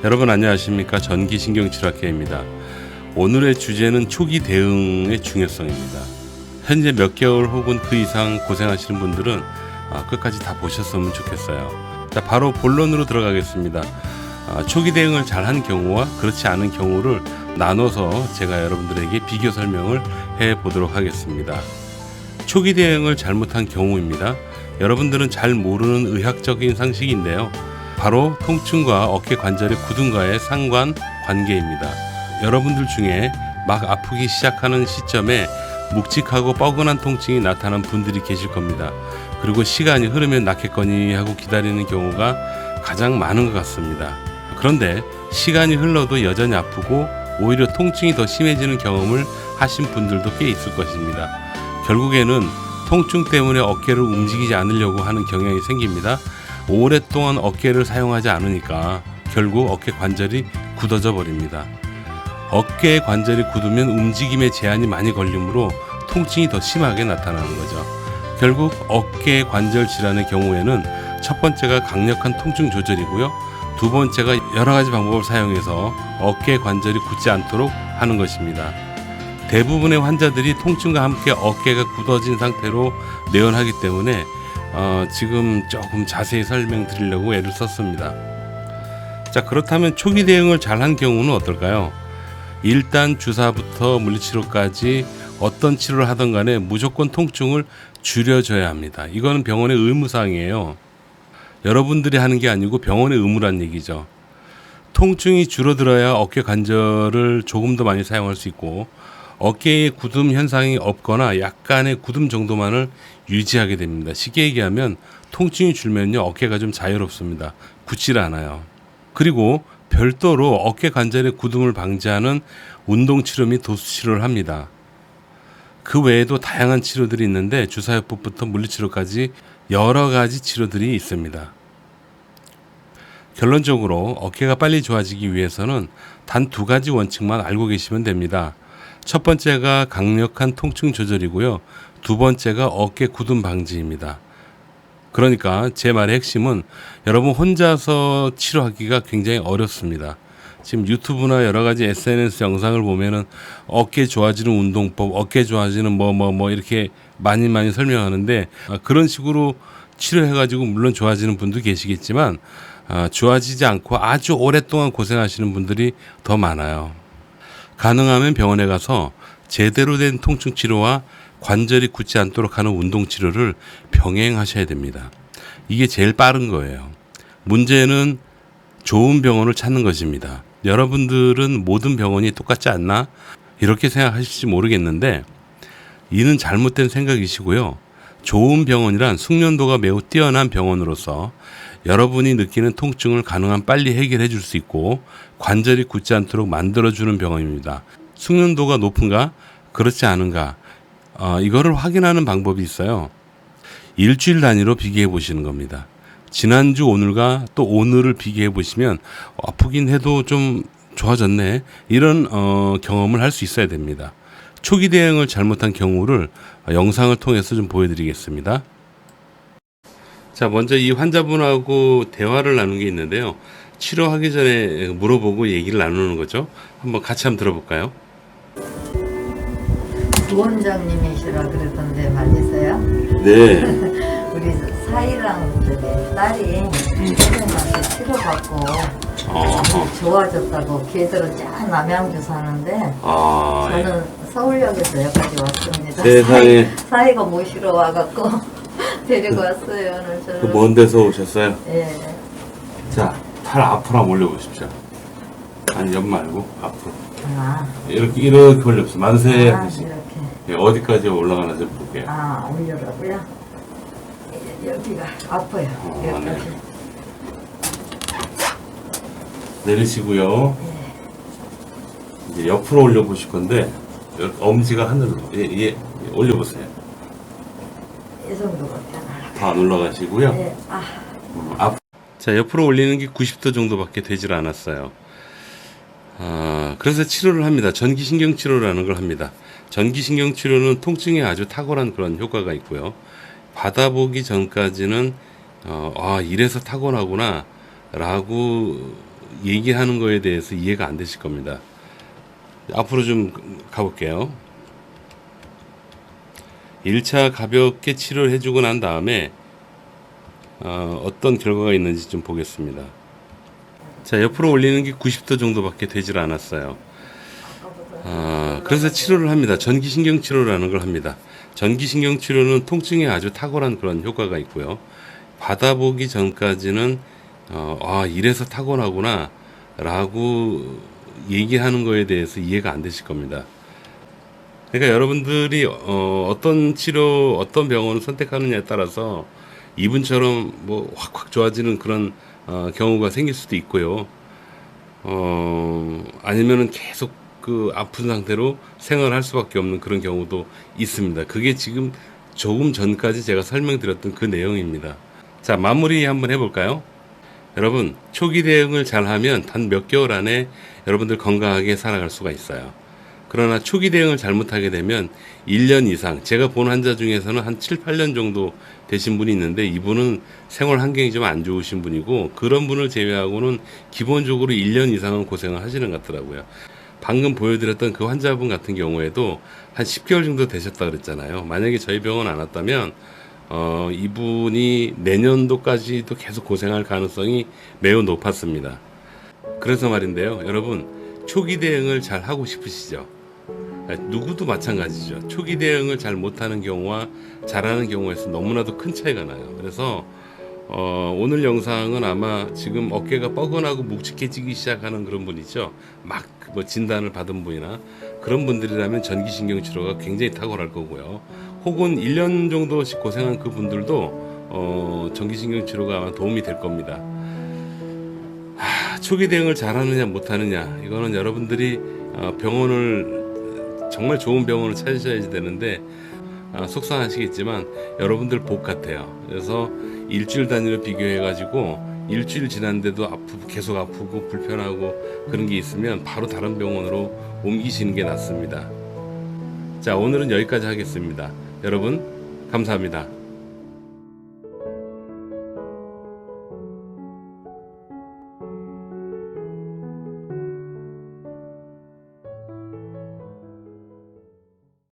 여러분 안녕하십니까. 전기신경치료학회입니다. 오늘의 주제는 초기 대응의 중요성입니다. 현재 몇 개월 혹은 그 이상 고생하시는 분들은 끝까지 다 보셨으면 좋겠어요. 자, 바로 본론으로 들어가겠습니다. 초기 대응을 잘한 경우와 그렇지 않은 경우를 나눠서 제가 여러분들에게 비교 설명을 해보도록 하겠습니다. 초기 대응을 잘못한 경우입니다. 여러분들은 잘 모르는 의학적인 상식인데요. 바로 통증과 어깨 관절의 굳음과의 상관 관계입니다. 여러분들 중에 막 아프기 시작하는 시점에 묵직하고 뻐근한 통증이 나타난 분들이 계실 겁니다. 그리고 시간이 흐르면 낫겠거니 하고 기다리는 경우가 가장 많은 것 같습니다. 그런데 시간이 흘러도 여전히 아프고 오히려 통증이 더 심해지는 경험을 하신 분들도 꽤 있을 것입니다. 결국에는 통증 때문에 어깨를 움직이지 않으려고 하는 경향이 생깁니다. 오랫동안 어깨를 사용하지 않으니까 결국 어깨 관절이 굳어져 버립니다. 어깨 관절이 굳으면 움직임에 제한이 많이 걸리므로 통증이 더 심하게 나타나는 거죠. 결국 어깨 관절 질환의 경우에는 첫 번째가 강력한 통증 조절이고요. 두 번째가 여러 가지 방법을 사용해서 어깨 관절이 굳지 않도록 하는 것입니다. 대부분의 환자들이 통증과 함께 어깨가 굳어진 상태로 내원하기 때문에 지금 조금 자세히 설명드리려고 애를 썼습니다. 자, 그렇다면 초기 대응을 잘한 경우는 어떨까요? 일단 주사부터 물리치료까지 어떤 치료를 하든 간에 무조건 통증을 줄여줘야 합니다. 이거는 병원의 의무사항이에요. 여러분들이 하는 게 아니고 병원의 의무란 얘기죠. 통증이 줄어들어야 어깨 관절을 조금 더 많이 사용할 수 있고 어깨에 굳음 현상이 없거나 약간의 굳음 정도만을 유지하게 됩니다. 쉽게 얘기하면 통증이 줄면요 어깨가 좀 자유롭습니다. 굳질 않아요. 그리고 별도로 어깨 관절의 굳음을 방지하는 운동 치료 및 도수 치료를 합니다. 그 외에도 다양한 치료들이 있는데 주사요법부터 물리치료까지 여러 가지 치료들이 있습니다. 결론적으로 어깨가 빨리 좋아지기 위해서는 단 두 가지 원칙만 알고 계시면 됩니다. 첫 번째가 강력한 통증 조절이고요. 두 번째가 어깨 굳음 방지입니다. 그러니까 제 말의 핵심은 여러분 혼자서 치료하기가 굉장히 어렵습니다. 지금 유튜브나 여러 가지 SNS 영상을 보면은 어깨 좋아지는 운동법, 어깨 좋아지는 뭐 이렇게 많이 설명하는데 그런 식으로 치료해가지고 물론 좋아지는 분도 계시겠지만 좋아지지 않고 아주 오랫동안 고생하시는 분들이 더 많아요. 가능하면 병원에 가서 제대로 된 통증 치료와 관절이 굳지 않도록 하는 운동 치료를 병행하셔야 됩니다. 이게 제일 빠른 거예요. 문제는 좋은 병원을 찾는 것입니다. 여러분들은 모든 병원이 똑같지 않나? 이렇게 생각하실지 모르겠는데 이는 잘못된 생각이시고요. 좋은 병원이란 숙련도가 매우 뛰어난 병원으로서 여러분이 느끼는 통증을 가능한 빨리 해결해 줄 수 있고 관절이 굳지 않도록 만들어주는 병원입니다. 숙련도가 높은가? 그렇지 않은가? 이거를 확인하는 방법이 있어요. 일주일 단위로 비교해 보시는 겁니다. 지난주 오늘과 또 오늘을 비교해 보시면 아프긴 해도 좀 좋아졌네. 이런 경험을 할 수 있어야 됩니다. 초기 대응을 잘못한 경우를 영상을 통해서 좀 보여드리겠습니다. 자, 먼저 이 환자분하고 대화를 나눈 게 있는데요. 치료하기 전에 물어보고 얘기를 나누는 거죠. 한번 같이 한번 들어볼까요? 부원장님이시라 그러던데 맞으세요? 네. 우리 사이랑 저기 딸이 선생님한테 치료받고 좋아졌다고 걔들은 쫙 남양주 사는데 저는 서울역에서 여기까지 왔습니다. 세상에. 사이가 모시러 와갖고 데리고 왔어요. 오늘 저는. 그 먼 데서 오셨어요? 예. 자, 팔 앞으로 한번 올려보십시오. 아니, 옆 말고 앞으로. 이렇게 올려보세요. 만세 하듯이. 이렇게. 예, 어디까지 올라가나 좀 볼게요. 올려라고요? 여기가 아파요. 여기까지. 네. 내리시고요. 예. 이제 옆으로 올려보실 건데 여기 엄지가 하늘로 올려보세요. 이 정도밖에 안 올라가요. 다 안 올라가시고요. 예. 자, 옆으로 올리는 게 90도 정도밖에 되질 않았어요. 그래서 치료를 합니다. 전기신경치료라는 걸 합니다. 전기신경치료는 통증에 아주 탁월한 그런 효과가 있고요. 받아보기 전까지는 이래서 타고나구나 라고 얘기하는 거에 대해서 이해가 안 되실 겁니다. 앞으로 좀 가볼게요. 1차 가볍게 치료를 해주고 난 다음에 어떤 결과가 있는지 좀 보겠습니다. 자, 옆으로 올리는 게 90도 정도밖에 되질 않았어요. 그래서 치료를 합니다. 전기신경 치료라는 걸 합니다. 전기신경 치료는 통증에 아주 탁월한 그런 효과가 있고요. 받아보기 전까지는 이래서 타고나구나 라고 얘기하는 거에 대해서 이해가 안 되실 겁니다. 그러니까 여러분들이 어떤 치료, 어떤 병원을 선택하느냐에 따라서 이분처럼 뭐 확확 좋아지는 그런 경우가 생길 수도 있고요. 아니면은 계속 그 아픈 상태로 생활할 수밖에 없는 그런 경우도 있습니다. 그게 지금 조금 전까지 제가 설명드렸던 그 내용입니다. 자, 마무리 한번 해볼까요? 여러분, 초기 대응을 잘하면 단 몇 개월 안에 여러분들 건강하게 살아갈 수가 있어요. 그러나 초기 대응을 잘못하게 되면 1년 이상, 제가 본 환자 중에서는 한 7, 8년 정도 되신 분이 있는데 이분은 생활 환경이 좀 안 좋으신 분이고 그런 분을 제외하고는 기본적으로 1년 이상은 고생을 하시는 것 같더라고요. 방금 보여드렸던 그 환자분 같은 경우에도 한 10개월 정도 되셨다 그랬잖아요. 만약에 저희 병원 안 왔다면 이분이 내년도까지도 계속 고생할 가능성이 매우 높았습니다. 그래서 말인데요, 여러분, 초기 대응을 잘 하고 싶으시죠? 누구도 마찬가지죠. 초기 대응을 잘 못하는 경우와 잘하는 경우에서 너무나도 큰 차이가 나요. 그래서 오늘 영상은 아마 지금 어깨가 뻐근하고 묵직해지기 시작하는 그런 분 있죠. 막 뭐 진단을 받은 분이나 그런 분들이라면 전기신경 치료가 굉장히 탁월할 거고요. 혹은 1년 정도씩 고생한 그 분들도 전기신경 치료가 아마 도움이 될 겁니다. 초기 대응을 잘하느냐 못하느냐, 이거는 여러분들이 병원을 정말 좋은 병원을 찾으셔야지 되는데 속상하시겠지만 여러분들 복 같아요. 그래서 일주일 단위로 비교해가지고 일주일 지났는데도 계속 아프고 불편하고 그런 게 있으면 바로 다른 병원으로 옮기시는 게 낫습니다. 자, 오늘은 여기까지 하겠습니다. 여러분 감사합니다.